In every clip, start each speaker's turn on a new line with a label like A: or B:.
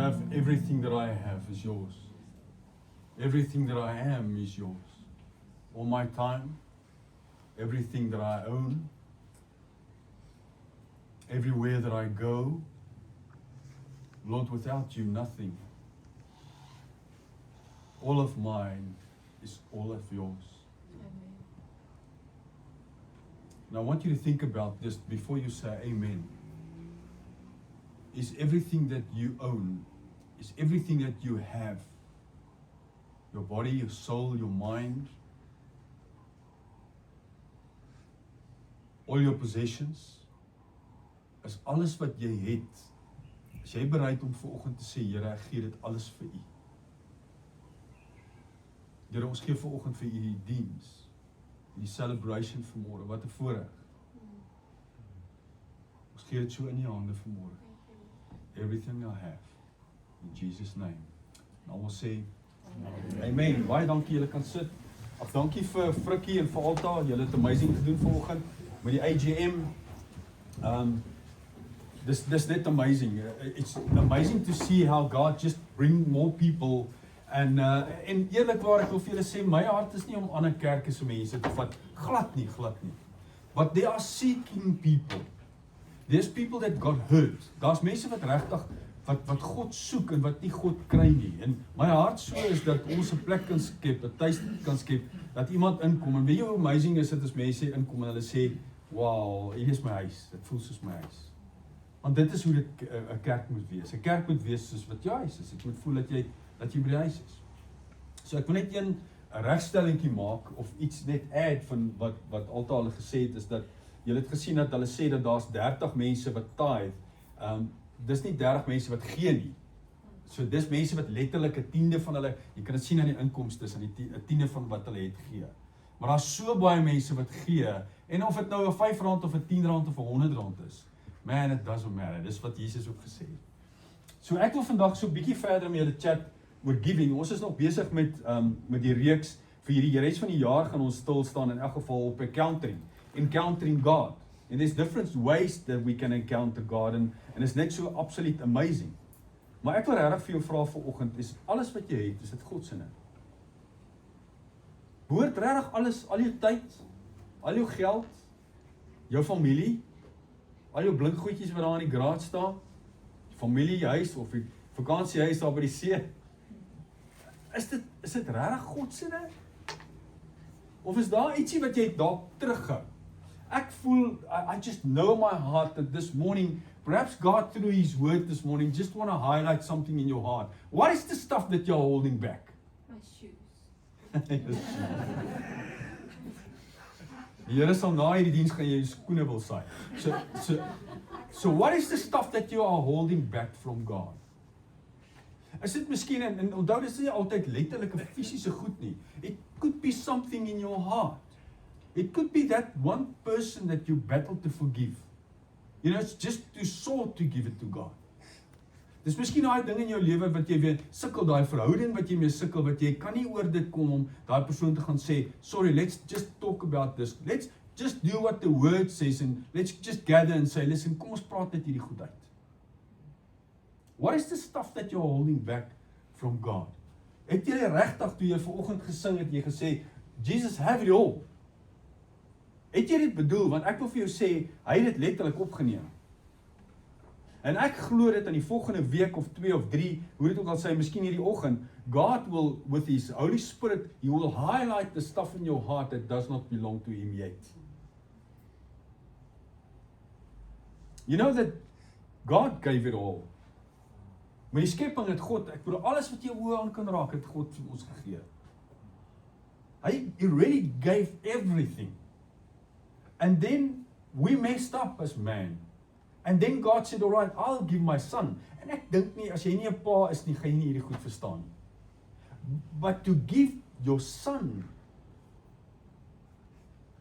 A: have everything that I have is yours. Everything that I am is yours. All my time, everything that I own, everywhere that I go, Lord, without you, nothing. All of mine is all of yours.
B: Amen.
A: And I want you to think about this before you say amen. Is everything that you own, is everything that you have, your body, your soul, your mind, all your possessions, is alles wat jy het, is jy bereid om vanoggend te sê, Here, ek gee dit alles vir U. Here, ons gee vanoggend vir U die diens, die celebration vanmôre, wat 'n voorreg. Ons gee dit so in U hande vanmôre. Everything I have, in Jesus' name. Nou ons sê, amen. Baie dankie, julle kan sit. Ag, dankie vir Frikkie en vir Alta, julle het amazing gedoen vanoggend met die AGM. This net amazing. It's amazing to see how God just bring more people. En eerlikwaar, ek wil vir julle sê, my hart is nie om ander kerke se mense te vat, glad nie. But they are seeking people. There's people that got hurt. Daar's mense wat regtig wat God soek en wat nie God kry nie. En my hart so is dat ons 'n plek kan skep, 'n tuis kan skep, dat iemand inkom. En weet jy hoe amazing is dit as mense inkom en hulle sê, "Wow, hier is my huis. Dit voel soos my huis." Want dit is hoe dit 'n kerk moet wees. 'n Kerk moet wees soos wat jou huis is. Dit moet voel dat jy by die huis is. So ek wil net 'n regstellingkie maak of iets net add van wat Alta hulle gesê het, is dat julle het gesien dat hulle sê dat daar's 30 mense wat tithe. Dis nie 30 mense wat gee nie. So dis mense wat letterlik 'n tiende van hulle, jy kan dit sien aan die inkomstes, aan die 'n tiende van wat hulle het gee. Maar daar's so baie mense wat gee, en of dit nou 'n R5 of 'n R10 of 'n R100 is, man, it doesn't matter. Dis wat Jesus ook gesê het. So ek wil vandag so 'n bietjie verder met julle chat oor giving. Ons is nog besig met die reeks vir hierdie res van die jaar gaan ons stil staan in elk geval op encountering God. And there's different ways that we can encounter God, and it's net so absolute amazing. Maar ek wil regtig vir jou vra vanoggend, is alles wat jy het, is dit God se? Behoort regtig alles, al jou tyd, al jou geld, jou familie, al jou blinkgoedjies wat daar in die garage staan, familie, huis of die vakansiehuis daar by die see, is dit regtig God se? Of is daar ietsie wat jy dalk terughou? Ek voel, I just know in my heart that this morning, perhaps God through His word this morning, just want to highlight something in your heart. What is the stuff that you're holding back?
B: My shoes.
A: Die Here sal na hierdie diens gaan jy jou skoene wil saai. So what is the stuff that you are holding back from God? Is dit miskien, en onthou, dit is nie altyd letterlik 'n fisiese goed nie. It could be something in your heart. It could be that one person that you battle to forgive. You know, it's just too sore to give it to God. Dis miskien daai ding in jou lewe wat jy weer sukkel, daai verhouding wat jy mee sukkel, wat jy kan nie oor dit kom om daai persoon te gaan sê, sorry, let's just talk about this. Let's just do what the word says and let's just gather and say, listen, kom ons praat net hierdie goed uit. What is the stuff that you're holding back from God? Het jy regtig toe jy vanoggend gesing het, jy gesê, Jesus, have it all. Het jy dit bedoel? Want ek wil vir jou sê, hy het dit letterlik opgeneem. En ek glo dit in die volgende week of 2 of 3, hoe dit ook al sê, miskien hierdie oggend, God will, with His Holy Spirit, He will highlight the stuff in your heart that does not belong to Him yet. You know that God gave it all. Met die skepping het God, ek bedoel, alles wat jy oë aan kan raak, het God vir ons gegee. He really gave everything. And then we messed up as man. And then God said, all right, I'll give my son. En ek dink nie, as jy nie 'n pa is nie, gaan jy nie hierdie goed verstaan nie. But to give your son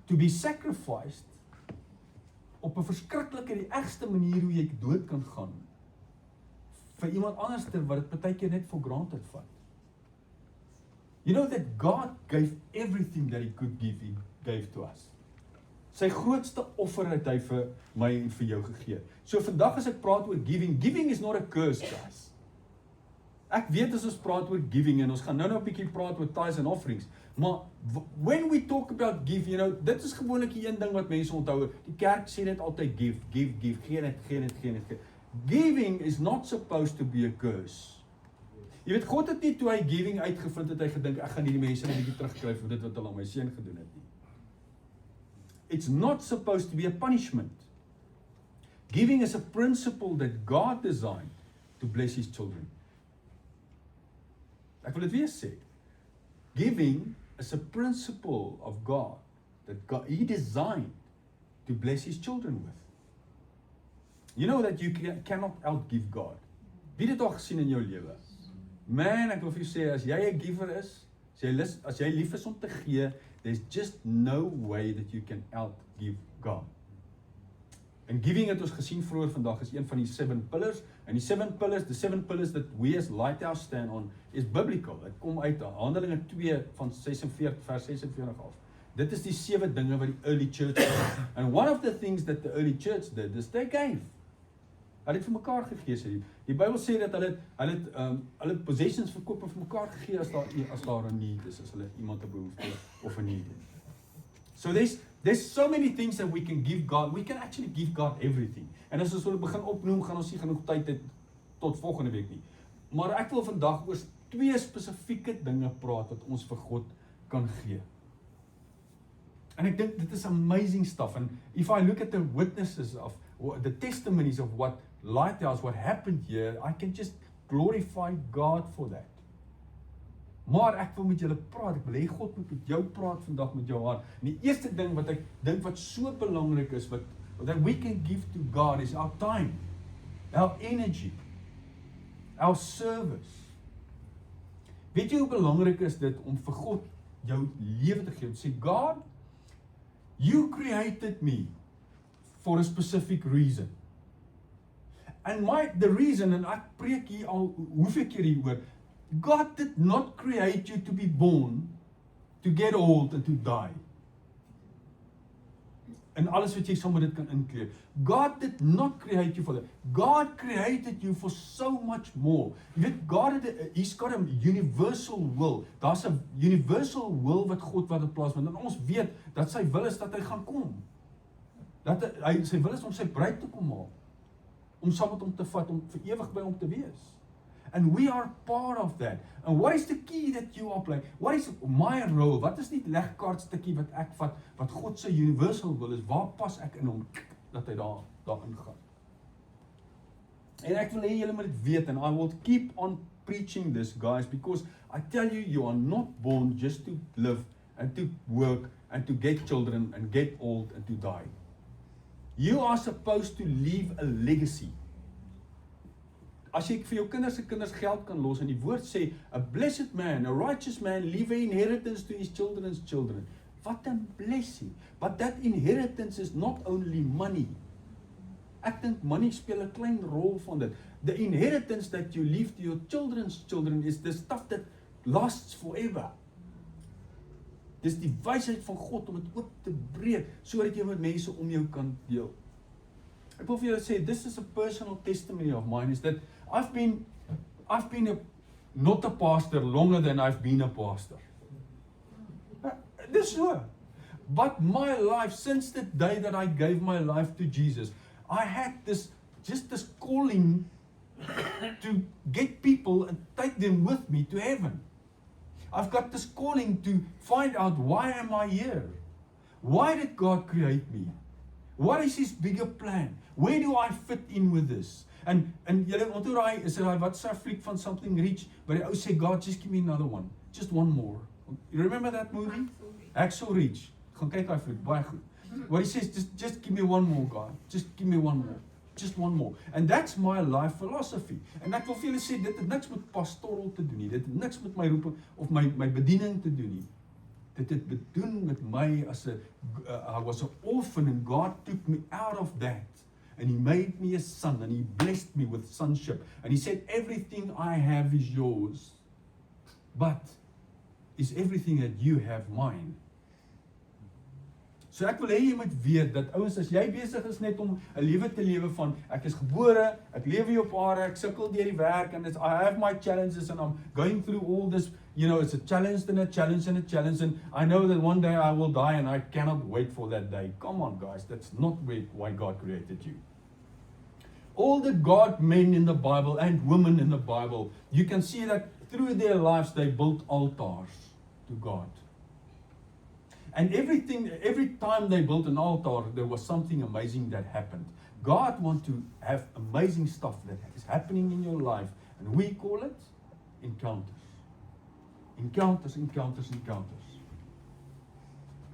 A: to be sacrificed op 'n verskriklike, die ergste manier hoe jy dood kan gaan, vir iemand anders wat dit partykeer net for granted vat. You know that God gave everything that He could give, He gave to us. Sy grootste offer het hy vir my en vir jou gegee. So vandag as ek praat oor giving is not a curse, guys. Ek weet as ons praat oor giving en ons gaan nou 'n bietjie praat oor tithes and offerings, maar when we talk about give, dit is gewoonlik die een ding wat mense onthou. Die kerk sê dit altyd give, gee net. Giving is not supposed to be a curse. Jy weet, God het nie toe hy giving uitgevind het, hy gedink, ek gaan hierdie mense 'n bietjie terugkry vir dit wat hulle aan my seun gedoen het nie. It's not supposed to be a punishment. Giving is a principle that God designed to bless His children. Ek wil dit weer sê. Giving is a principle of God that He designed to bless His children with. You know that you cannot outgive God. Wie het dit al gesien in jou lewe? Man, ek wil vir jou sê, as jy 'n giver is, as jy lief is om te gee, there's just no way that you can outgive God. En giving het ons gesien vroeër vandag is een van die 7 pillars. En die 7 pillars that we as Lighthouse stand on is biblical. Dit kom uit Handelinge 2 van 46 vers 46 af. Dit is die 7 dinge wat die early church did. And one of the things that the early church did is they gave. Hulle het vir mekaar gegee, sê die Bybel sê dat hulle possessions verkoop en vir mekaar gegee as daar 'n need is, as hulle iemand 'n behoefte of 'n need het. So there's so many things that we can give God. We can actually give God everything. En as ons wil begin opnoem, gaan ons nie genoeg tyd hê tot volgende week nie. Maar ek wil vandag oor 2 spesifieke dinge praat wat ons vir God kan gee. En ek dink dit is amazing stuff. And if I look at the witnesses of the testimonies of what Lighthouse, what happened here, I can just glorify God for that. Maar ek wil met julle praat, ek wil hê God moet met jou praat vandag met jou hart. En die eerste ding wat ek dink wat so belangrik is, wat that we can give to God is our time, our energy, our service. Weet jy hoe belangrik is dit om vir God jou lewe te gee? Om te sê, God, you created me for a specific reason. And the reason, en ek preek hier al hoeveel keer hieroor, God did not create you to be born, to get old and to die. En alles wat jy sommer dit kan inkleer. God did not create you for that. God created you for so much more. Jy weet, He's got a universal will. Daar's 'n universal will wat God wat in plaas vind. En ons weet dat sy wil is dat hy gaan kom. Sy wil is om sy bruid te kom haal. Om saam met hom te vat, om vir ewig by hom te wees. And we are part of that. And what is the key that you are playing? What is my role? Wat is die legkaartstukkie wat ek vat, wat God se universal wil is, waar pas ek in hom, dat hy daarin gaan? En ek wil hê julle moet dit weet, and I will keep on preaching this, guys, because I tell you, you are not born just to live, and to work, and to get children, and get old, and to die. You are supposed to leave a legacy. As jy vir jou kinders geld kan los, en die woord sê, a blessed man, a righteous man, leave an inheritance to his children's children. What a blessing. But that inheritance is not only money. Ek dink money speel 'n klein rol van dit. The inheritance that you leave to your children's children is the stuff that lasts forever. Dis die wysheid van God om dit oop te breek, sodat jy met mense om jou kan deel. Ek wil vir julle sê, this is a personal testimony of mine, is that I've been not a pastor longer than I've been a pastor. Dis so. But my life, since the day that I gave my life to Jesus, I had this calling to get people and take them with me to heaven. I've got this calling to find out, why am I here? Why did God create me? What is His bigger plan? Where do I fit in with this? And julle onthou daai, is dit daai wat 'n fliek van Something Rich, waar die ou sê, God, just give me another one, just one more. You remember that movie? Hacksaw Ridge. Gaan kyk daai fliek, baie goed. Where he says, just give me one more, God. Just give me one more. Just one more. And that's my life philosophy. En ek wil vir julle sê, dit het niks met pastoral te doen nie. Dit het niks met my roeping of my bediening te doen nie. Dit het bedoel met my as I was an orphan, and God took me out of that. And He made me a son, and He blessed me with sonship. And He said, everything I have is yours. But is everything that you have mine? So ek wil hê jy moet weet dat ouens, as jy besig is net om 'n lewe te lewe van ek is gebore, ek lewe hier op aarde, ek sukkel deur die werk and I have my challenges and I'm going through all this, it's a challenge and a challenge and a challenge and I know that one day I will die and I cannot wait for that day. Come on guys, that's not why God created you. All the God men in the Bible and women in the Bible, you can see that through their lives they built altars to God. And every time they built an altar, there was something amazing that happened. God wants to have amazing stuff that is happening in your life, and we call it encounters. Encounters, encounters, encounters.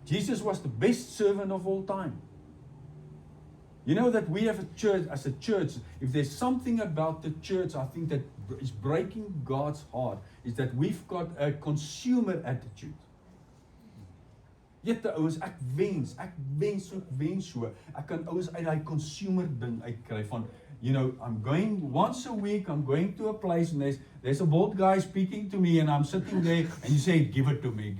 A: Jesus was the best servant of all time. You know that we have a church, as a church, if there's something about the church, I think that is breaking God's heart, is that we've got a consumer attitude. Jette ouens, ek wens so, ek kan ouens uit die consumer ding uitkry van, I'm going once a week, I'm going to a place and there's a bold guy speaking to me and I'm sitting there and you say, give it to me.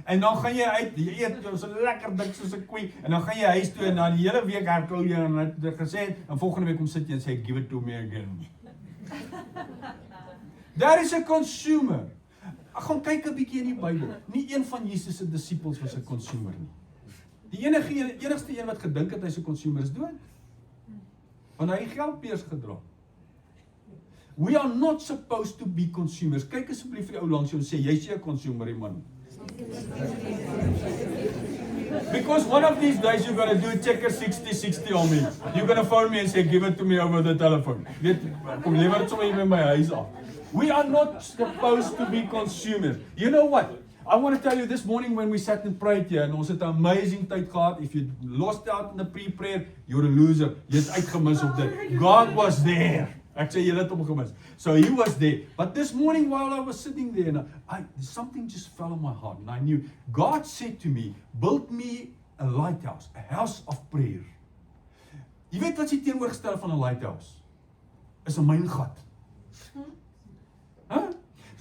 A: En dan gaan jy uit, jy eet so lekker dik soos 'n koei en dan gaan jy huis toe en dan die hele week herkou jy en het gesê en volgende week kom sit jy en sê, give it to me again. There is a consumer. Ek gaan kyk 'n bietjie in die Bybel. Nie een van Jesus se disippels was 'n consumer nie. Die enigste een wat gedink het hy's 'n consumer is dood. Want hy het geldpeers gedra. We are not supposed to be consumers. Kyk asseblief vir die ou langs jou en sê jy's 'n consumer, man. Because one of these days you're going to do checker 60 on me. You're going to phone me and say give it to me over the telephone. Kom lewer dit sommer hier by my huis af. We are not supposed to be consumers. You know what? I want to tell you this morning when we sat and prayed here, and ons het 'n amazing tyd gehad. If you lost out in the pre-prayer, you're a loser. Jy's uitgemis op dit. God was there. Ek sê jy het hom gemis. So he was there. But this morning while I was sitting there, something just fell on my heart, and I knew God said to me, build me a lighthouse, a house of prayer. Jy weet wat is die teenoorgestelde van 'n lighthouse? Is 'n myngat. Huh?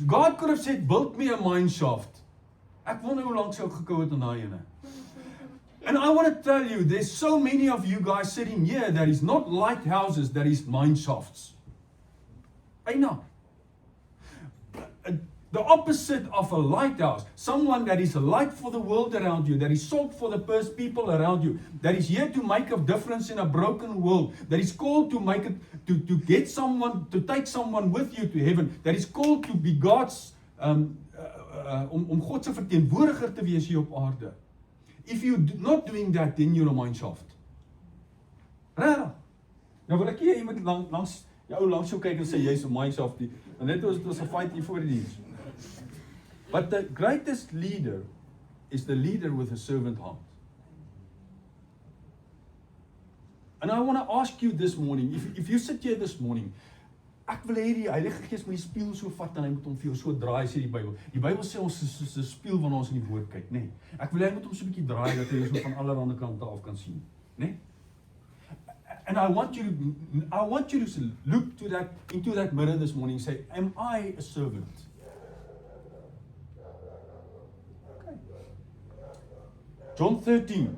A: God could have said, build me a mine shaft. Ek wonder hoe lank sou ek gekou het aan daai ene. And I want to tell you, there's so many of you guys sitting here that is not lighthouses, that is mine shafts. I know. The opposite of a lighthouse, someone that is a light for the world around you, that is salt for the first people around you, that is here to make a difference in a broken world, that is called to make it, to get someone, to take someone with you to heaven, that is called to be God's, om God se verteenwoordiger te wees hier op aarde. If you're not doing that, then you're a mine shaft. Regtig? Nou wil ek hier iemand langs jou langs jou kyk en sê jy's 'n mine shaft. En dit was 'n fight hier voor die diens. But the greatest leader is the leader with a servant heart. And I want to ask you this morning, if you sit here this morning, ek wil hê die Heilige Gees moet die spieël so vat en hy moet hom vir jou so draai, sê die Bybel. Die Bybel sê ons is soos 'n spieël wanneer ons in die woord kyk, nê? Ek wil hê hy moet hom so 'n bietjie draai dat jy so van allerlei kante af kan sien, nê? And I want you to look into that mirror this morning and say, am I a servant? Okay. John 13.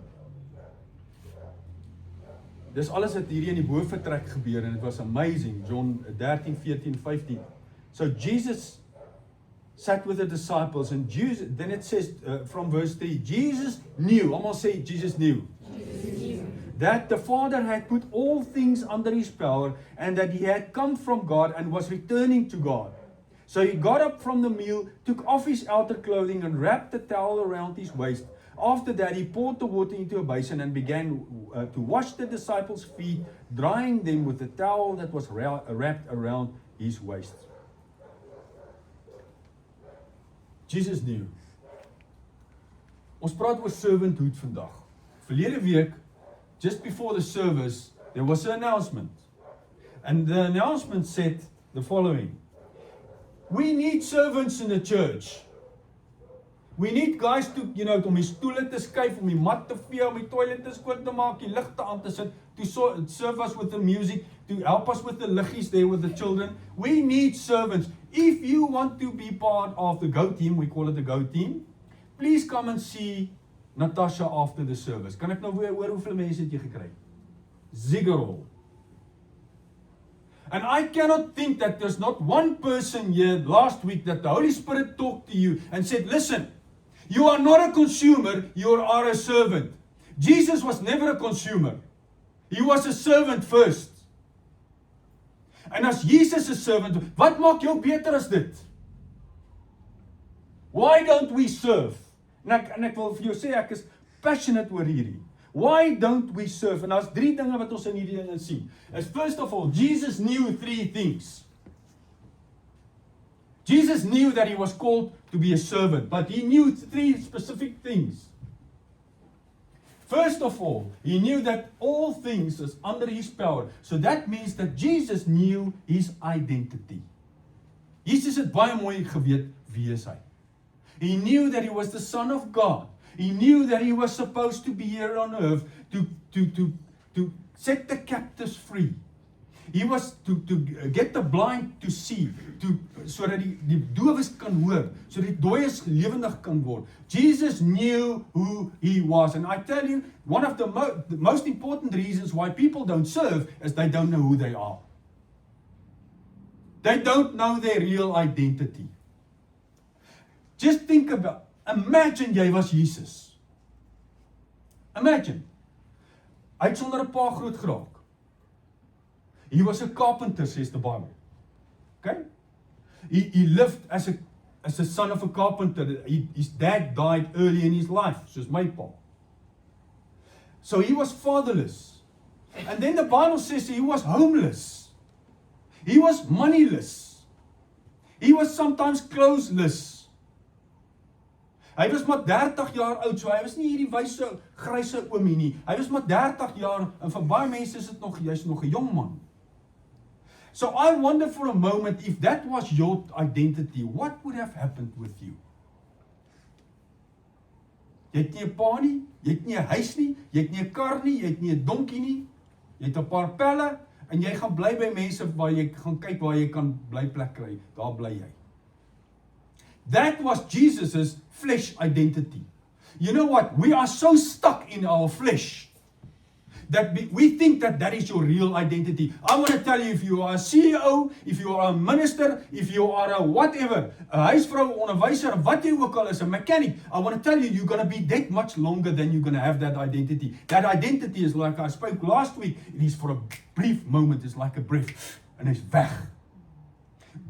A: Dis alles wat hierdie in die bovertrek gebeur en it was amazing. John 13, 14, 15. So Jesus sat with the disciples and Jesus, then it says from verse 3, Jesus knew, almost say Jesus knew. That the Father had put all things under his power and that he had come from God and was returning to God. So he got up from the meal, took off his outer clothing and wrapped a towel around his waist. After that, he poured the water into a basin and began to wash the disciples' feet, drying them with the towel that was wrapped around his waist. Jesus knew. Ons praat oor servanthood vandag. Verlede week, just before the service, there was an announcement. And the announcement said the following. We need servants in the church. We need guys to, om die stoele te skuif, om die mat te vee, om die toilet te skoon te maak, die ligte aan te sit, to serve us with the music, to help us with the liggies there with the children. We need servants. If you want to be part of the Go team, we call it the Go team, please come and see Natasha after the service. Kan ek nou weer hoor hoeveel mense het jy gekry? Ziggerol. And I cannot think that there's not one person here last week that the Holy Spirit talked to you and said, listen, you are not a consumer, you are a servant. Jesus was never a consumer. He was a servant first. En as Jesus 'n servant, wat maak jou beter as dit? Why don't we serve? En ek wil vir jou sê, ek is passionate oor hierdie. Why don't we serve? En daar's 3 dinge wat ons in hierdie dinge sien. Is first of all, Jesus knew 3 things. Jesus knew that he was called to be a servant, but he knew 3 specific things. First of all, he knew that all things is under his power. So that means that Jesus knew his identity. Jesus het baie mooi geweet wie is hy. He knew that he was the Son of God. He knew that he was supposed to be here on earth to set the captives free. He was to get the blind to see, sodat die dowes kan hoor, sodat die dooies lewendig kan word. Jesus knew who he was. And I tell you, one of the most important reasons why people don't serve is they don't know who they are. They don't know their real identity. Just think about, imagine jy was Jesus. Imagine. Hy het sonder 'n pa groot geraak. He was a carpenter, says the Bible. Okay? He lived as a son of a carpenter. His dad died early in his life, soos my pa. So he was fatherless. And then the Bible says he was homeless. He was moneyless. He was sometimes clothesless. Hy was maar 30 jaar oud, so hy was nie hierdie wyse, gryse oomie nie. Hy was maar 30 jaar, en vir baie mense is dit nog, jy's nog 'n jong man. So I wonder for a moment, if that was your identity, what would have happened with you? Jy het nie 'n pa nie, jy het nie 'n huis nie, jy het nie 'n kar nie, jy het nie 'n donkie nie, jy het 'n paar pelle, en jy gaan bly by mense waar jy gaan kyk waar jy kan blyplek kry, daar bly jy. That was Jesus' flesh identity. You know what? We are so stuck in our flesh that we think that that is your real identity. I want to tell you, if you are a CEO, if you are a minister, if you are a whatever, 'n huisvrou, onderwyser, wat jy ook al is, 'n mechanic, I want to tell you, you're going to be that much longer than you're going to have that identity. That identity is like I spoke last week, it is for a brief moment, it's like a breath, en hy's weg.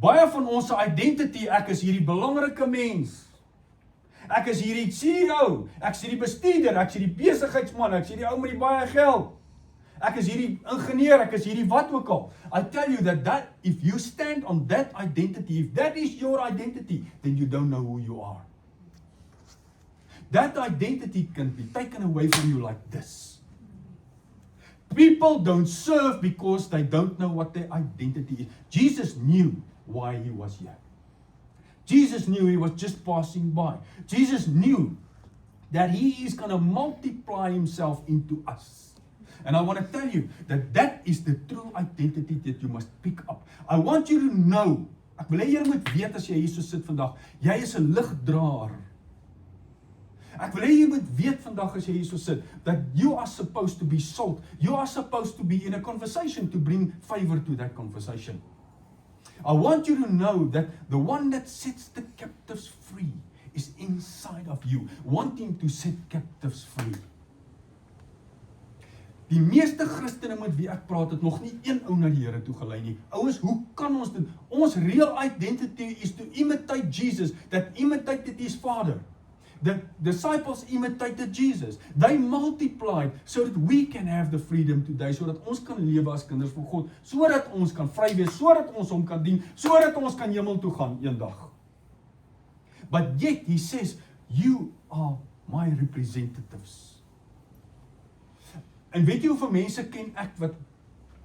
A: Baie van ons identity, ek is hierdie belangrike mens. Ek is hierdie CEO, ek is hierdie bestuurder, ek is hierdie besigheidsman, ek is hierdie ou met die baie geld. Ek is hierdie ingenieur, ek is hierdie wat ook al. I tell you that if you stand on that identity, if that is your identity, then you don't know who you are. That identity can be taken away from you like this. People don't serve because they don't know what their identity is. Jesus knew why he was here. Jesus knew he was just passing by. Jesus knew that he is going to multiply himself into us. And I want to tell you that that is the true identity that you must pick up. I want you to know, ek wil hê jy moet weet as jy hier so sit vandag, jy is 'n ligdraer. Ek wil hê jy moet weet vandag as jy hier so sit, that you are supposed to be salt. You are supposed to be in a conversation to bring favor to that conversation. I want you to know that the one that sets the captives free is inside of you, wanting to set captives free. Die meeste Christene met wie ek praat het nog nie een ou na die Here toe gelei nie. Ouens, hoe kan ons dit? Ons real identity is to imitate Jesus, that imitated his Father. The disciples imitated Jesus. They multiplied so that we can have the freedom today, sodat ons kan lewe as kinders van God, sodat ons kan vry wees, sodat ons hom kan dien, sodat ons kan hemel toe gaan eendag. But yet he says, you are my representatives. En weet jy hoeveel mense ken ek wat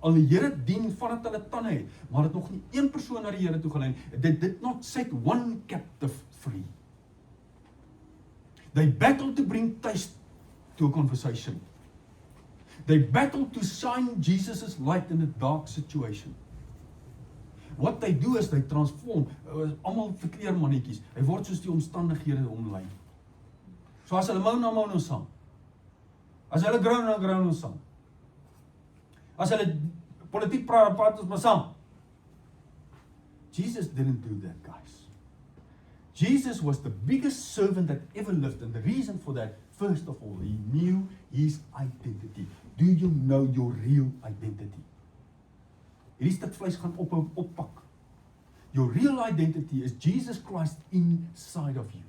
A: al die Here dien vandat hulle tande het, maar het nog nie een persoon na die Here toe gelei nie. They did not set one captive free. They battled to bring taste to a conversation. They battled to shine Jesus' light in a dark situation. What they do is they transform, almal verkleer mannetjies. Hy word soos die omstandighede omlei. So as hulle nou sang. As hulle grou sang. As hulle politiek praat ons maar sang. Jesus didn't do that, guys. Jesus was the biggest servant that ever lived, and the reason for that, first of all, he knew his identity. Do you know your real identity? Hierdie stuk vleis gaan oppak. Your real identity is Jesus Christ inside of you.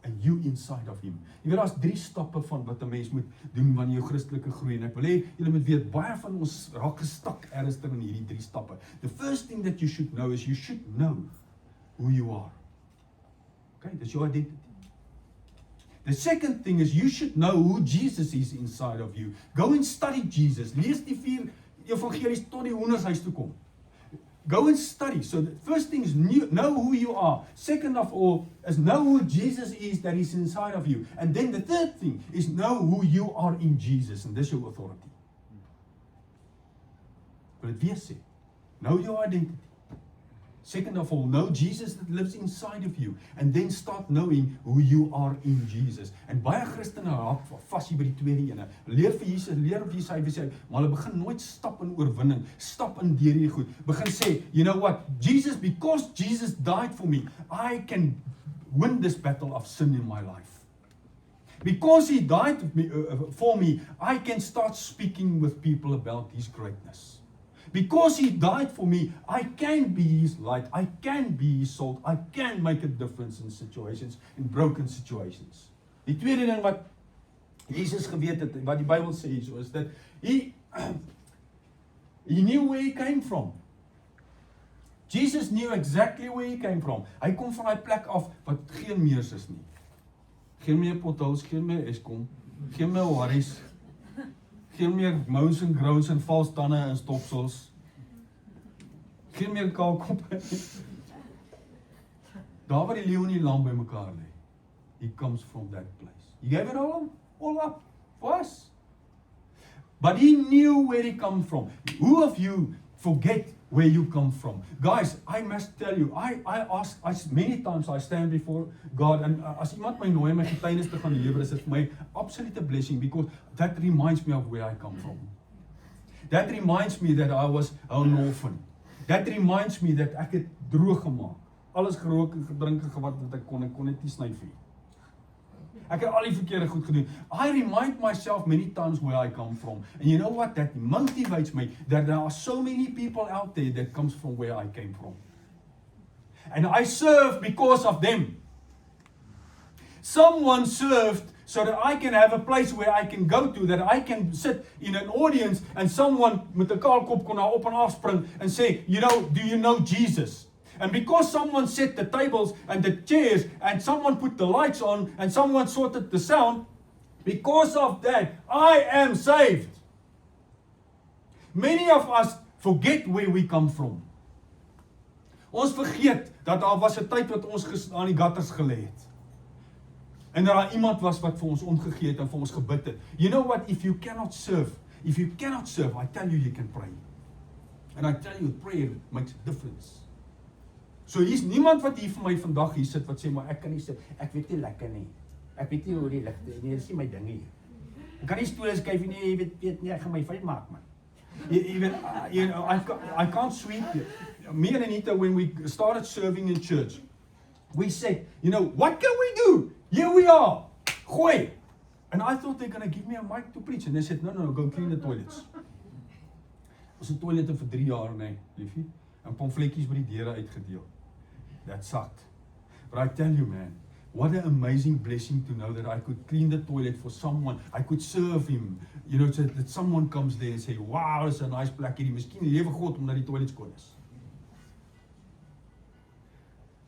A: And you inside of him. Jy weet, daar's 3 stappe van wat 'n mens moet doen wanneer jou Christelike groei. En ek wil hê julle moet weet, baie van ons raak gestak ergens in hierdie 3 stappe. The first thing that you should know is you should know who you are. Okay, that's your identity. The second thing is you should know who Jesus is inside of you. Go and study Jesus. Lees die 4 evangelies tot die hoendershuis toe kom. Go and study. So the first thing is know who you are. Second of all is know who Jesus is that is inside of you. And then the third thing is know who you are in Jesus. And this is your authority. Wil dit weer sê. Know your identity. Second of all, know Jesus that lives inside of you. And then start knowing who you are in Jesus. En baie Christene raak vas hier by die tweede ene. Leer vir Jesus, leer of Jesus, maar hulle begin nooit stap in oorwinning, stap in deur hierdie goed. Begin sê, you know what? Because Jesus died for me, I can win this battle of sin in my life. Because he died for me, I can start speaking with people about his greatness. Because he died for me, I can be his light, I can be his salt, I can make a difference in situations, in broken situations. Die tweede ding wat Jesus geweet het, wat die Bybel sê so, is dat he knew where he came from. Jesus knew exactly where he came from. Hy kom van die plek af wat geen meers is nie. Geen meer potholes, geen meer Eskom, geen meer worries, geen meer moans en groans en valstande en stopsels. Geen meer kaalkoppe. Daar waar die leeu en die lam by mekaar lê. He comes from that place. He gave it all up for us. But he knew where he come from. Who of you forget where you come from? Guys, I must tell you, I many times I stand before God, and as iemand my nooi my getuienis te gaan lewer, is dit vir my absolute blessing, because that reminds me of where I come from. That reminds me that I was an orphan. That reminds me that ek het droog gemaak. Alles gerook en gedrink en wat ek kon net nie sny vir. Ek het al die verkeerde goed gedoen. I remind myself many times where I come from. And you know what? That motivates me that there are so many people out there that comes from where I came from. And I serve because of them. Someone served so that I can have a place where I can go to, that I can sit in an audience and someone met 'n kaalkop kon daar op en af spring and say, you know, do you know Jesus? And because someone set the tables and the chairs and someone put the lights on and someone sorted the sound, because of that, I am saved. Many of us forget where we come from. Ons vergeet dat daar was 'n tyd wat ons aan die gutters gelê het. En daar iemand was wat vir ons omgegee het en vir ons gebid het. You know what? If you cannot serve, I tell you can pray. And I tell you, prayer makes a difference. So hier's niemand wat hier vir my vandag hier sit wat sê, maar ek kan nie sit, ek weet nie lekker nie. Ek weet nie hoe die ligte, nee, dis nie my ding hier. Ek kan nie stole skuif nie, jy weet nie, ek gaan my fout maak man. You know, I can't sweep you. Me and Anita, when we started serving in church, we said, you know, what can we do? Here we are. Gooi. And I thought they're going to give me a mic to preach. And they said, no, go clean the toilets. Ons het toilette vir 3 jaar, nee, liefie. En pamfletjies by die deure uitgedeel. That sucked. But I tell you, man, what an amazing blessing to know that I could clean the toilet for someone. I could serve him. You know, so that someone comes there and say, wow, it's a nice plek hier. Miskien lewe God omdat die toilet skoon is.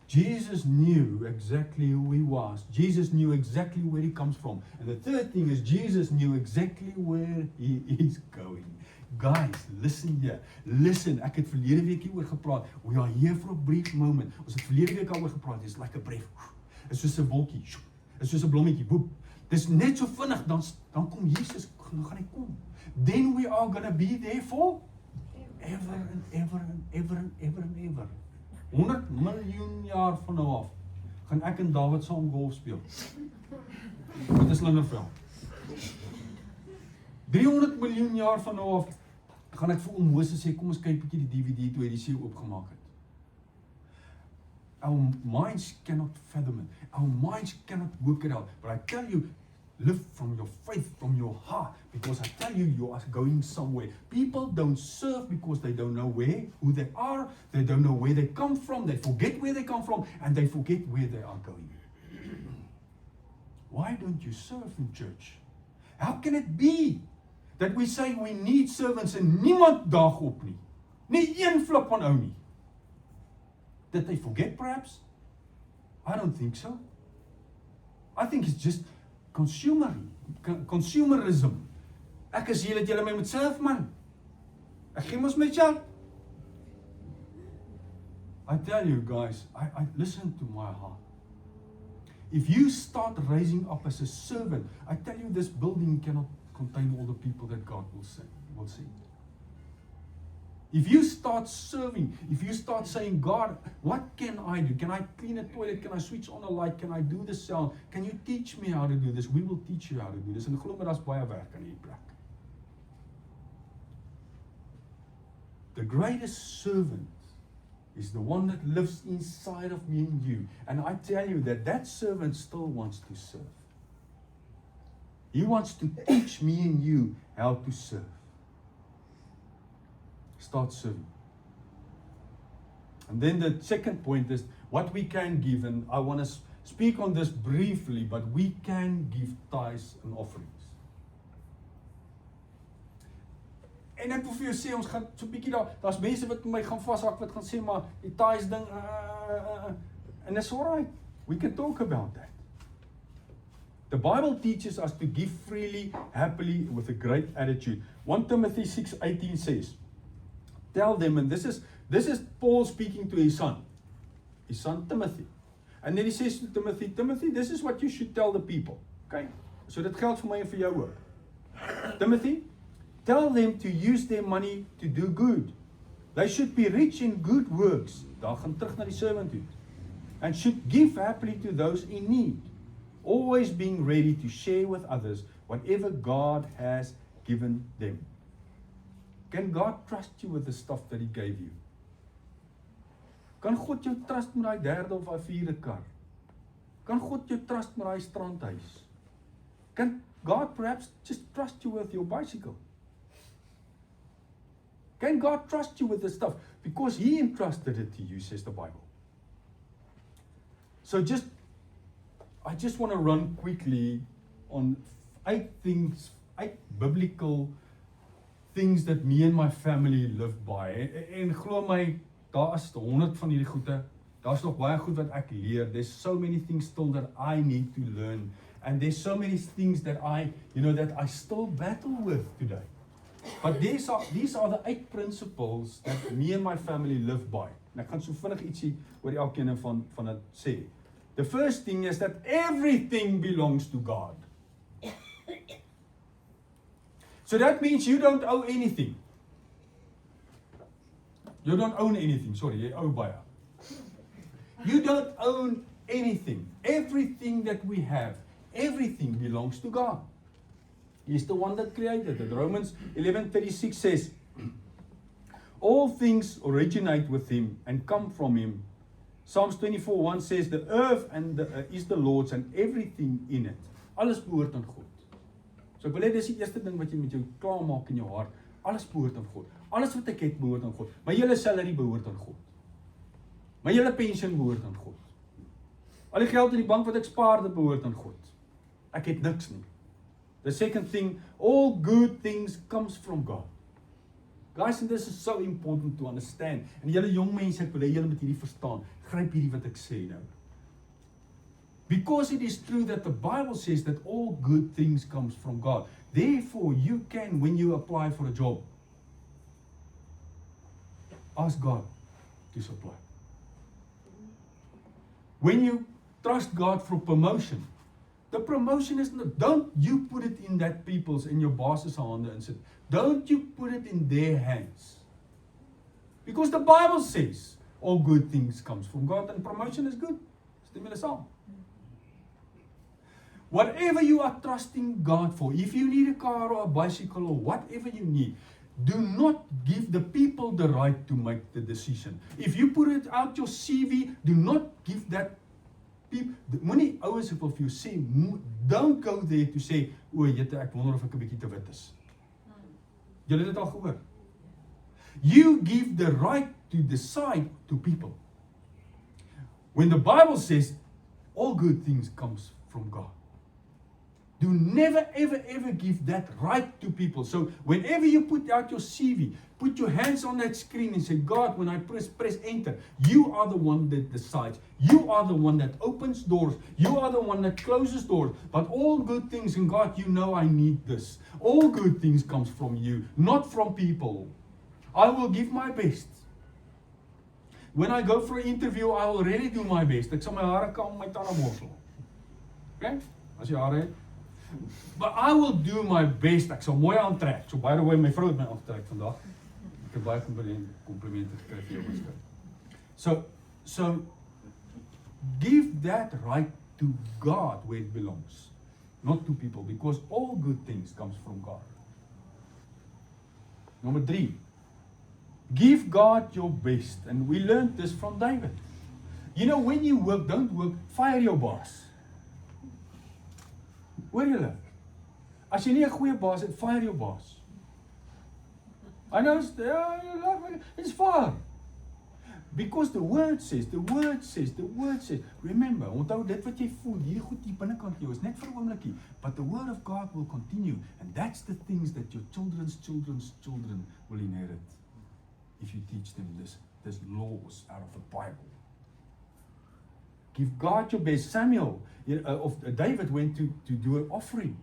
A: Jesus knew exactly who he was. Jesus knew exactly where he comes from. And the third thing is Jesus knew exactly where he is going. Guys, listen here. Listen, ek het verlede week hieroor gepraat. We are here for a brief moment. Ons het verlede week daaroor gepraat. It's like a breath. It's soos 'n wolkie. It's soos 'n blommetjie. Boep. Dis net so vinnig dan kom Jesus, dan gaan hy kom. Then we are going to be there for ever and ever and ever and ever and ever. 100 miljoen jaar van nou af gaan ek en David saam golf speel. Met 'n slingervel. 300 miljoen jaar van nou af, gaan ek vir Moses sê, kom ons kyk bietjie die DVD toe hy die see oopgemaak het. Our minds cannot fathom it. Our minds cannot work it out. But I tell you, live from your faith, from your heart, because I tell you, you are going somewhere. People don't serve because they don't know who they are, they don't know where they come from, they forget where they come from, and they forget where they are going. Why don't you serve in church? How can it be that we say we need servants en niemand daag op nie? Nie een flip van ou nie. Did they forget perhaps? I don't think so. I think it's just consumerism. Ek is hier dat julle my moet serve, man. Ek gee mos my geld. I tell you guys, I listen to my heart. If you start raising up as a servant, I tell you this building cannot contain all the people that God will send. If you start serving, if you start saying, God, what can I do? Can I clean a toilet? Can I switch on a light? Can I do the sound? Can you teach me how to do this? We will teach you how to do this. En glo my, daar's baie werk aan hierdie plek. The greatest servant is the one that lives inside of me and you. And I tell you that servant still wants to serve. He wants to teach me and you how to serve. Start serving. And then the second point is what we can give, and I want to speak on this briefly, but we can give tithes and offerings. En ek wil vir jou sê, ons gaan so 'n bietjie daar's mense wat my gaan vashak wat gaan sê maar die tithes ding and it's all right. We can talk about that. The Bible teaches us to give freely, happily, with a great attitude. 1 Timothy 6:18 says, tell them, and this is Paul speaking to his son Timothy. And then he says to Timothy, this is what you should tell the people. Okay? So dit geld vir my en vir jou ook. Timothy, tell them to use their money to do good. They should be rich in good works. Daar gaan terug na die servanthood. And should give happily to those in need. Always being ready to share with others whatever God has given them. Can God trust you with the stuff that He gave you? Kan God jou trust met daai derde of daai vierde kar? Kan God jou trust met daai strandhuis? Can God perhaps just trust you with your bicycle? Can God trust you with the stuff? Because He entrusted it to you, says the Bible. So I just want to run quickly on 8 biblical things that me and my family live by. En glo my, daar is 100 van hierdie goede. Daar's nog baie goed wat ek leer. There's so many things still that I need to learn. And there's so many things that I still battle with today. But these are the 8 principles that me and my family live by. En ek gaan so vinnig ietsie oor elkeen van dit sê. The first thing is that everything belongs to God. So that means you don't owe anything. You don't own anything. Sorry, jy owe baie. You don't own anything. Everything that we have, everything belongs to God. He's the one that created it. Romans 11:36 says, all things originate with Him and come from Him. Psalms 24:1 says, the earth is the Lord's and everything in it. Alles behoort aan God. So ek wil hê dis die eerste ding wat jy met jou klaar maak in jou hart. Alles behoort aan God. Alles wat ek het behoort aan God. My hele salary behoort aan God. My hele pensioen behoort aan God. Al die geld in die bank wat ek spaar, dit behoort aan God. Ek het niks nie. The second thing, all good things comes from God. Guys, and this is so important to understand. En julle jong mense, ek wil hê julle moet hierdie verstaan. Gryp hierdie wat ek sê nou. Because it is true that the Bible says that all good things comes from God. Therefore, you can, when you apply for a job, ask God to supply. When you trust God for promotion, the promotion is not, don't you put it in that people's, in your boss's hand and say, don't you put it in their hands. Because the Bible says all good things comes from God and promotion is good. Stem julle saam? Whatever you are trusting God for, if you need a car or a bicycle or whatever you need, do not give the people the right to make the decision. If you put it out your CV, do not give that people. Moenie ouers wat vir jou sê, don't go there to say, o, jette, ek wonder of ek 'n bietjie te wit is. Julle het dit al gehoor. You give the right to decide to people. When the Bible says all good things comes from God. Do never, ever, ever give that right to people. So whenever you put out your CV, put your hands on that screen and say, God, when I press enter, you are the one that decides. You are the one that opens doors. You are the one that closes doors. But all good things, and God, you know I need this. All good things comes from you, not from people. I will give my best. When I go for an interview, I will really do my best. Ek sal my hare kam, my tande borsel. Okay? As jy hare het. But I will do my best. Ek sal mooi aantrek. So by the way, my vrou het my aangetrek vandag. Ek het baie komplimente gekry vir jou miskien. So give that right to God where it belongs, not to people, because all good things comes from God. Number 3. Give God your best. And we learned this from David. You know, when you work, don't work, fire your boss. Hoor julle? As jy nie 'n goeie baas het, fire your boss. I know it's fire. Because the word says, remember, onthou dit wat jy voel, hierdie goed hier binnekant jou is net vir 'n oombliekie, but the word of God will continue, and that's the things that your children's children will inherit. If you teach them this laws out of the Bible. Give God your best. Samuel, David went to do an offering.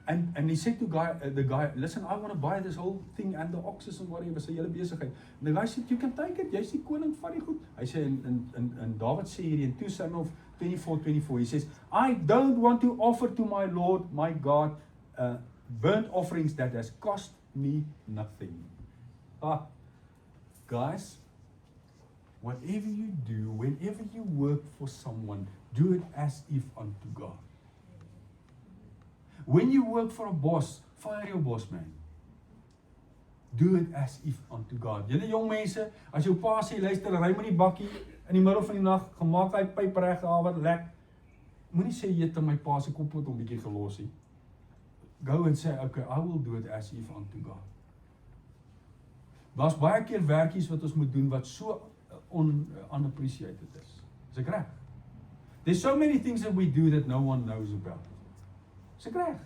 A: And he said to the guy, listen, I want to buy this whole thing and the oxes and whatever, sy hele besigheid. And the guy said, you can take it, jy's die koning van die goed. Hy sê, en David sê hier in 2 Samuel 24, he says, I don't want to offer to my Lord, my God, burnt offerings that has cost me nothing. Guys, whatever you do, whenever you work for someone, do it as if unto God. When you work for a boss, fire your boss, man. Do it as if unto God. Julle jong mense, as jou pa sê, luister, ry met die bakkie in die middel van die nag, gemaak hy pyp reg gehawer, lek. Moenie sê jette my pa se kop het hom bietjie gelos nie. Go and say, okay, I will do it as if unto God. Daar's baie keer werkies wat ons moet doen wat so unappreciated is. Is ek reg? There's so many things that we do that no one knows about. Is ek reg?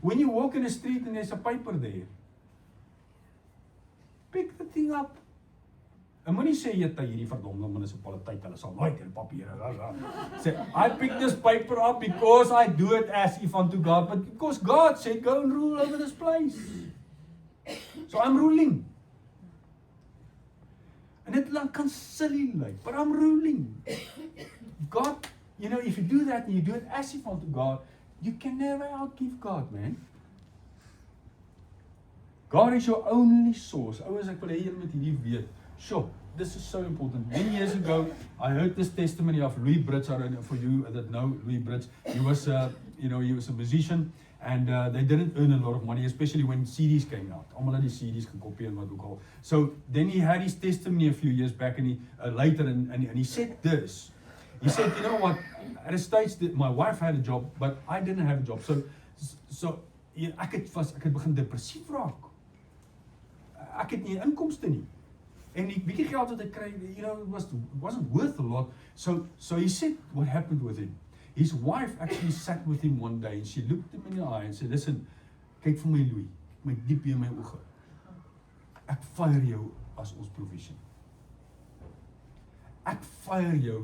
A: When you walk in the street and there's a paper there, pick the thing up. En moenie sê jy het hierdie verdomde munisipaliteit, hulle sal nooit hulle papiere. Say, I pick this paper up because I do it as if unto God, but because God said go and rule over this place. So I'm ruling. And it kan silly like, but I'm ruling. God, you know, if you do that and you do it as if unto God, you can never outgive God, man. God is your only source. Ouers, ek wil hê julle moet hierdie weet. Sure, this is so important. Many years ago, I heard this testimony of Louis Brits. I don't know for you that know Louis Brits. He was a musician. And they didn't earn a lot of money, especially when CDs came out. Almal het die CDs gekopieer en wat ook al. So then he had his testimony a few years back, and later, and he said this. He said, you know what? At a stage, my wife had a job, but I didn't have a job. So ek het begin depressief raak. Ek het nie inkomste nie. En die bietjie geld wat ek kry, you know, wasn't worth a lot. So he said what happened with him. His wife actually sat with him one day and she looked him in the eye and said, listen, kyk vir my Louis, my diep in my oë. Ek fire jou as ons provision. Ek fire jou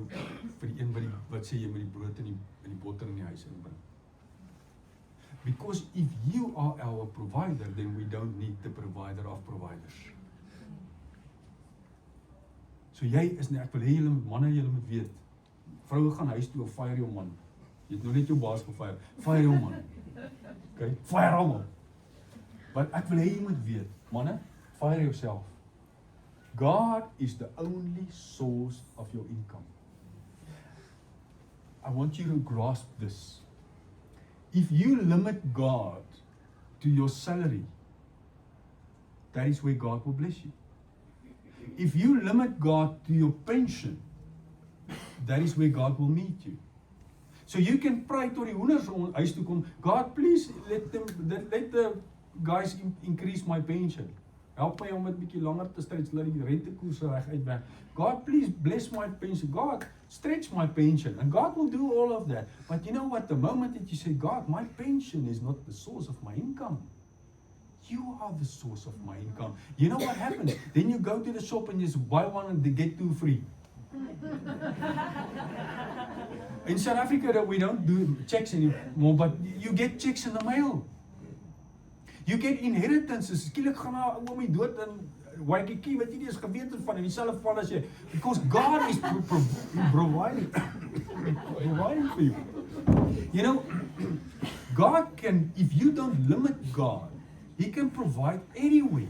A: vir die een wat sê jy met die brood en die botter in die huis inbring. Because if you are our provider, then we don't need the provider of providers. So jy is nie, ek wil hê julle manne, julle moet weet, vroue gaan huis toe of fire jou man. Jy het nou net jou baas gefire. Fire jou man. Okay? Fire almal. But ek wil hê jy moet weet, manne, fire yourself. God is the only source of your income. I want you to grasp this. If you limit God to your salary, that is where God will bless you. If you limit God to your pension, that is where God will meet you. So you can pray tot die hoenders huis toe kom, God, please let the guys increase my pension. Help my om dit bietjie langer te stretch, laat die rentekoerse reg uitwerk. God, please bless my pension. God, stretch my pension. And God will do all of that. But you know what? The moment that you say, God, my pension is not the source of my income. You are the source of my income. You know what happens? Then you go to the shop and you just buy one and they get two free. In South Africa, we don't do checks anymore, but you get checks in the mail. You get inheritances. Skielik gaan na oomie dood en Waikiki wat jy nie eens geweet het van en dieselfde val as jy, because God is providing for you. You know, God can, if you don't limit God, He can provide anyway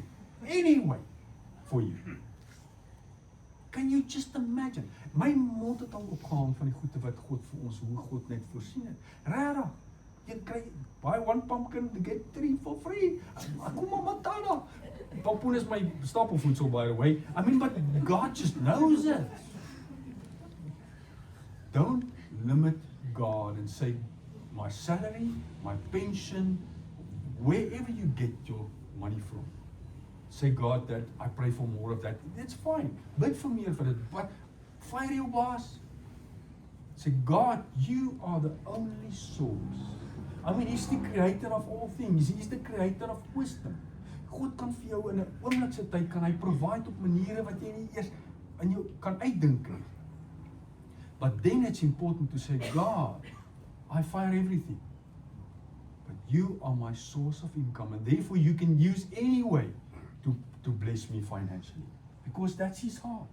A: for you. Can you just imagine? My mond het al opgehaal van die goede wat God vir ons, hoe God net voorsien het. Regtig. Jy kry buy one pumpkin to get 3 for free. Kom maar Matana. Pompoen is my stapelvoedsel, by the way. I mean, but God just knows it. Don't limit God and say, my salary, my pension, wherever you get your money from. Say, God, that I pray for more of that. That's fine. Bid vir meer vir dit. But fire jou baas. Say, God, you are the only source. I mean, He's the creator of all things. He's the creator of wisdom. God kan vir jou in 'n oomlikse tyd kan hy provide op maniere wat jy nie eers in jou kan uitdink nie. But then it's important to say, God, I fire everything. But you are my source of income, and therefore you can use any way to bless me financially. Because that's His heart.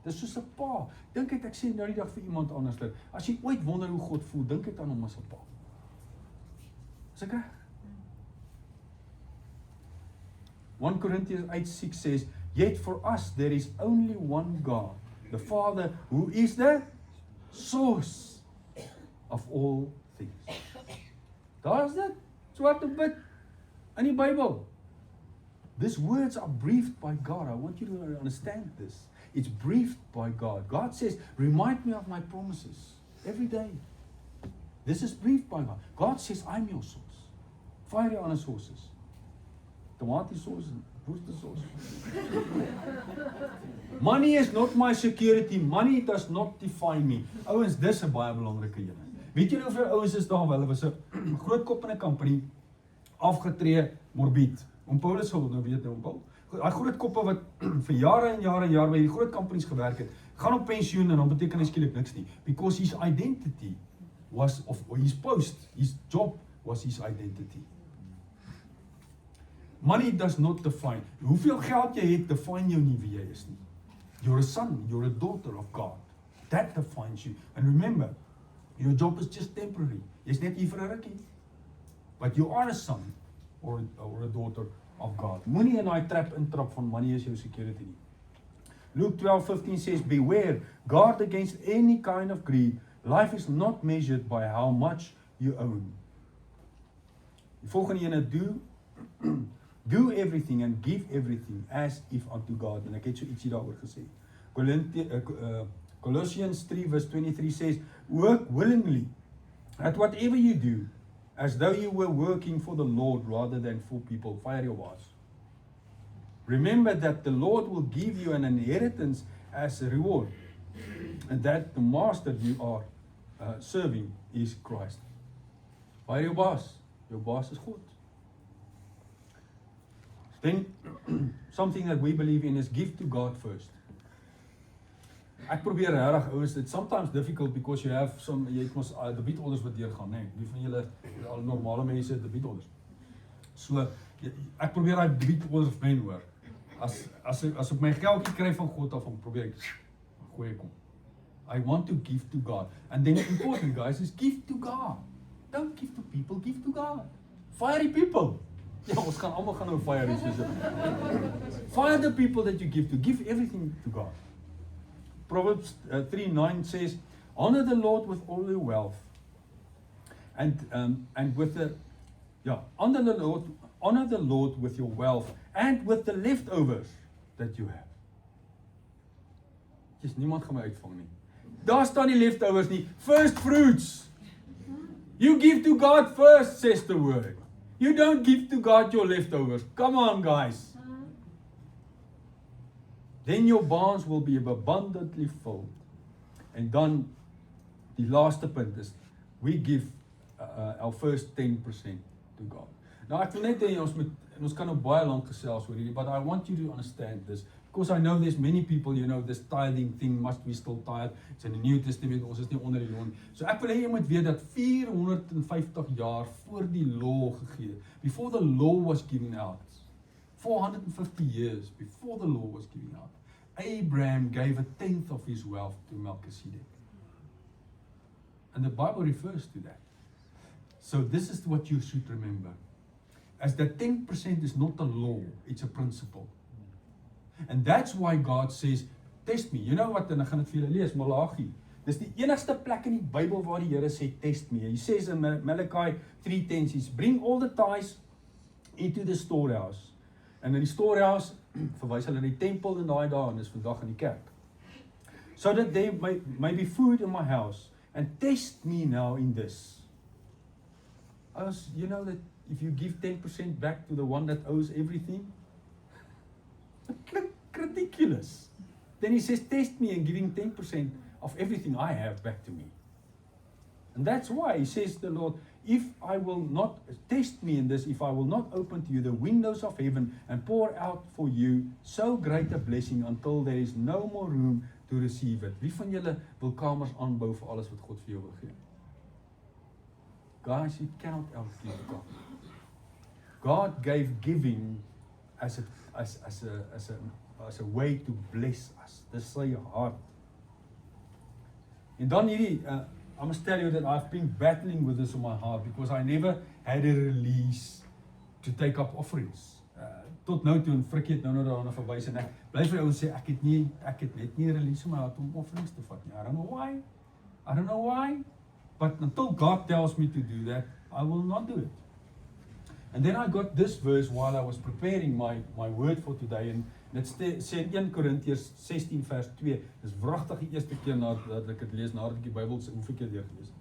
A: Dis soos 'n pa. Dink ek sê nou die dag vir iemand anders dat as jy ooit wonder hoe God voel, dink dit aan hom as 'n pa. Is ek reg? 1 Corinthians 8:6 says, yet for us there is only one God, the Father, who is the source of all things. Daar's dit. Swart op wit in die Bybel. These words are breathed by God. I want you to understand this. It's breathed by God. God says, remind me of my promises every day. This is breathed by God. God says, I'm your source. Fire your other sources. Tomato sauce, booster sauce. Money is not my security. Money does not define me. Ouens, dis 'n baie belangrike een. Weet julle hoeveel ouens is daar? Hulle was 'n groot kop in 'n company, afgetree, morbied. Om Paulus sou nou weet, om Paul. Daai groot koppe wat vir jare en jare en jare by die groot companies gewerk het, gaan op pensioen en dan beteken hy skielik niks nie. Because his identity was of his post, his job was his identity. Money does not define. Hoeveel geld jy het, define jou nie wie jy is nie. You're a son, you're a daughter of God. That defines you. And remember, your job is just temporary. Jy's net hier vir 'n rukkie. But you are a son or a daughter of God. Moenie in daai trap intrap van money is jou security nie. Luke 12:15 says, beware, guard against any kind of greed. Life is not measured by how much you own. Die volgende ene, do everything and give everything as if unto God. En ek het so ietsie daaroor gesê. Colossians 3:23 says, work willingly at whatever you do, as though you were working for the Lord rather than for people. Fire your bars. Remember that the Lord will give you an inheritance as a reward, and that the master you are serving is Christ. Fire your bars. Your boss is God. Then, something that we believe in is give to God first. Ek probeer regtig ouens, it's sometimes difficult because you have jy het mos debietorders wat deurgaan, né? Wie van julle al normale mense het debietorders. So ek probeer daai debietorders wen hoor. As ek my geldjie kry van God af, dan probeer ek gooi kom. I want to give to God. And then important guys is give to God. Don't give to people, give to God. Fire people. Ja, ons gaan almal gaan nou fire soos dit. Fire the people that you give to. Give everything to God. Proverbs 3:9 says, honor the Lord with all your wealth and with the, yeah, honor the Lord with your wealth and with the leftovers that you have. Dis niemand gaan my uitvang nie. Daar staan nie leftovers nie. First fruits. You give to God first, says the word. You don't give to God your leftovers. Come on, guys. Then your barns will be abundantly filled. En dan die laaste punt is, we give our first 10% to God. Nou ek wil net hê ons kan nou baie lank gesels oor hierdie, but I want you to understand this, because I know there's many people, this tithing thing, must we still tithe? It's in the New Testament, ons is nie onder die loon. So ek wil hê jy moet weet dat 450 jaar voor die law gegee, before the law was given out, 450 years before the law was given out, Abraham gave a tenth of his wealth to Melchizedek. And the Bible refers to that. So this is what you should remember. As that 10% is not a law, it's a principle. And that's why God says, test me. You know what, en ek gaan dit vir julle lees, Malachi. Dis die enigste plek in die Bybel waar die Here sê, test me. He says in Malachi 3:10, says, bring all the tithes into the storehouse. En in die storehouse, verwys hulle na die tempel in daai dae, en dis vandag in die kerk. So that there may be food in my house, and test me now in this. As you know that if you give 10% back to the one that owes everything, ridiculous. Then he says, test me in giving 10% of everything I have back to me. And that's why he says the Lord, if I will not test me in this, if I will not open to you the windows of heaven and pour out for you so great a blessing until there is no more room to receive it. Wie van julle wil kamers aanbou vir alles wat God vir jou wil gee? Guys, you cannot outgive God. God gave giving as a way to bless us. Dis sy hart. En dan hierdie, I must tell you that I've been battling with this in my heart because I never had a release to take up offerings. Tot nou toe en Frikkie het nou daarna verwys en ek bly vir jou sê ek het net nie release in my hart om offerings te vat nie. I don't know why. But until God tells me to do that, I will not do it. And then I got this verse while I was preparing my word for today, and dit sê in 1 Korintiërs 16 vers 2, dis wragtig die eerste keer nadat ek dit lees, nadat ek die Bybel se hoeveel keer deurgelees het.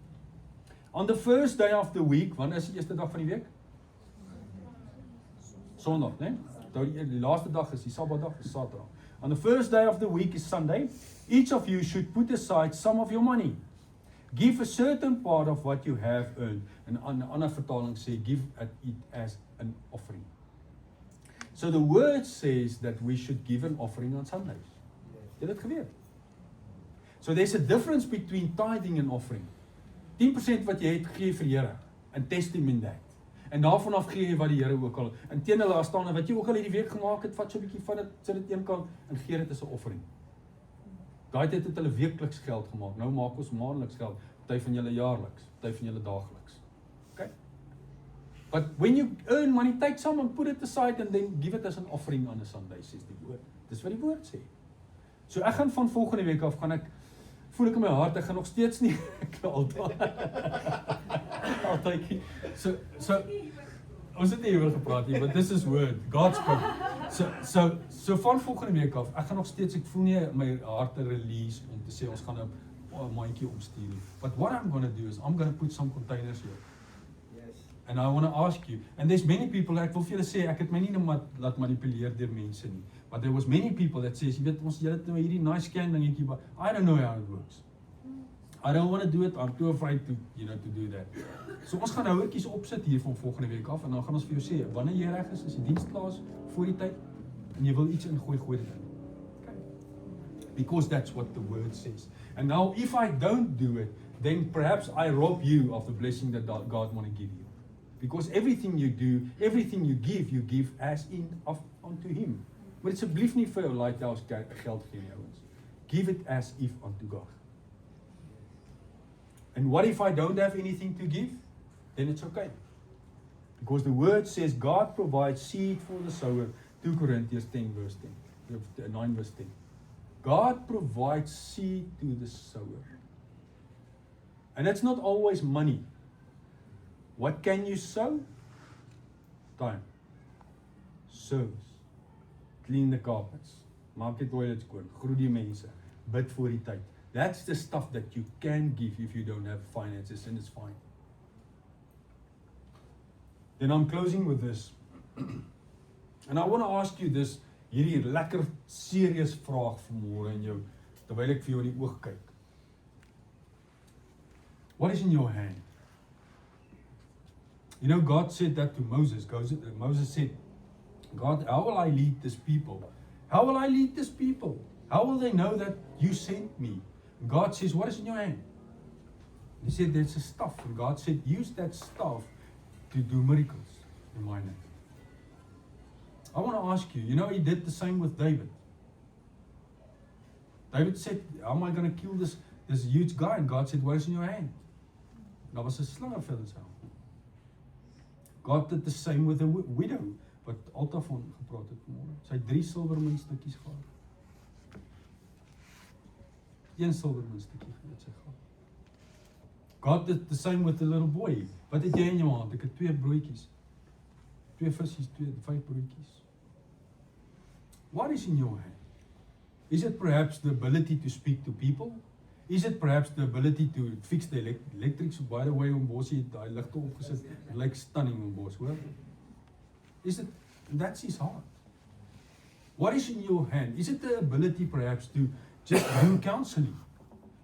A: On the first day of the week, wanneer is die eerste dag van die week? Sondag, né? Die laaste dag is die Sabbatdag, is Saterdag. On the first day of the week is Sunday. Each of you should put aside some of your money. Give a certain part of what you have earned. En 'n ander vertaling sê, give it as an offering. So the word says that we should give an offering on Sundays. Jy het dit geweet. So there's a difference between tithing and offering. 10% wat jy het, gee vir Here. And test him in that. En daarvan af gee jy wat die Here ook al. En teen hulle staan wat jy ook al hierdie week gemaak het, vat so 'n bietjie van dit, sit dit eenkant en gee dit as 'n offering. Daai tyd het hulle weekliks geld gemaak. Nou maak ons maandeliks geld. Party van julle jaarliks, party van julle daagliks. Okay? But when you earn money, take some and put it aside and then give it as an offering on a Sunday, says die woord. Dis wat die woord sê. So ek gaan van volgende week af, voel ek in my hart, ek gaan nog steeds nie, altyd. So, ons het nie oor gepraat nie, but this is word, God's word. So van volgende week af, ek gaan nog steeds, ek voel nie my hart te release om te sê, ons gaan 'n mandjie omstuur. But what I'm going to do is, I'm going to put some containers here. Yes. And I want to ask you, and there's many people, ek wil vir julle sê, ek het my nie laat manipuleer deur mense nie. But there was many people that says, jy weet, julle het nou hierdie nice scan dingetjie, but I don't know how it works. I don't want to do it, I'm too afraid to do that. So ons gaan nou houertjies opsit hier van volgende week af, en dan gaan ons vir jou sê, wanneer jy reg is die diens klaar voor die tyd, en jy wil iets ingooi, gooi dit in. Okay. Because that's what the word says. And now, if I don't do it, then perhaps I rob you of the blessing that God want to give you. Because everything you do, everything you give as unto Him. Maar asseblief nie vir jou lighthouse geld gee nie, ouens. Give it as if unto God. And what if I don't have anything to give? Then it's okay. Because the word says God provides seed for the sower. 2 Corinthians 10 verse 10. 9 verse 10. God provides seed to the sower. And it's not always money. What can you sow? Time. Service. Clean the carpets. Maak die toilets skoon. Groet die mense. Bid vir die tyd. That's the stuff that you can give if you don't have finances, and it's fine. Then I'm closing with this. And I want to ask you this, hierdie lekker serious vraag vanmôre in jou, terwyl ek vir jou in die oog kyk. What is in your hand? You know, God said that to Moses. Moses said, God, how will I lead this people? How will I lead this people? How will they know that you sent me? And God says, what is in your hand? He said, there's a staff. And God said, use that staff to do miracles in my name. I want to ask you, you know, he did the same with David. David said, how am I going to kill this huge guy? And God said, what is in your hand? Daar was 'n slangevel in sy hand. God did the same with the widow, wat Alta van gepraat het vanmôre. Sy het 3 silwermuntstukkies gehad. 1 silwermuntstukkie het sy gehad. God did the same with the little boy. Wat het jy in jou hand? Ek het 2 broodjies. 2 visies, 5 broodjies. What is in your hand? Is it perhaps the ability to speak to people? Is it perhaps the ability to fix the electric? So by the way, Bossie het daai ligte opgesit. It like stunning on Bos, hoor. Is it? That's his heart. What is in your hand? Is it the ability perhaps to just do counseling?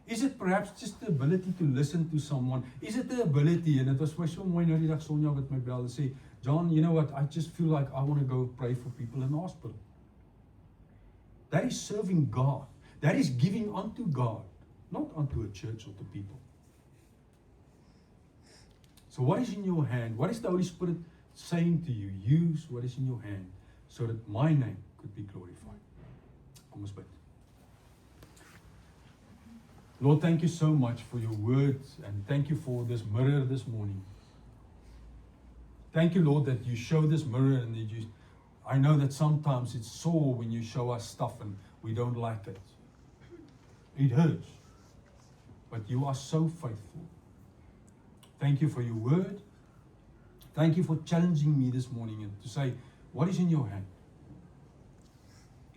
A: Is it perhaps just the ability to listen to someone? Is it the ability, and it was my so mooi nou die dag Sonja wat my bel en sê, John, you know what, I just feel like I want to go pray for people in the hospital. That is serving God. That is giving unto God, not unto a church or to people. So what is in your hand? What is the Holy Spirit saying to you? Use what is in your hand so that my name could be glorified. Kom ons bid. Lord, thank you so much for your words, and thank you for this mirror this morning. Thank you, Lord, that you show this mirror, and that I know that sometimes it's sore when you show us stuff and we don't like it. It hurts. But you are so faithful. Thank you for your word. Thank you for challenging me this morning and to say, what is in your hand?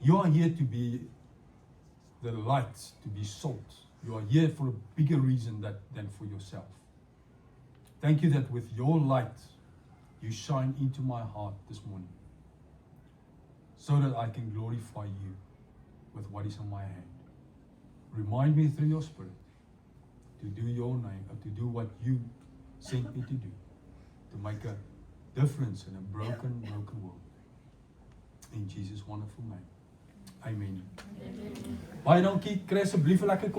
A: You are here to be the light, to be salt. You are here for a bigger reason than for yourself. Thank you that with your light, you shine into my heart this morning, so that I can glorify you with what is in my hand. Remind me through your Spirit to do your name, or to do what you sent me to do, to make a difference in a broken world. In Jesus' wonderful name. Amen. Baie dankie, kry asseblief 'n lekker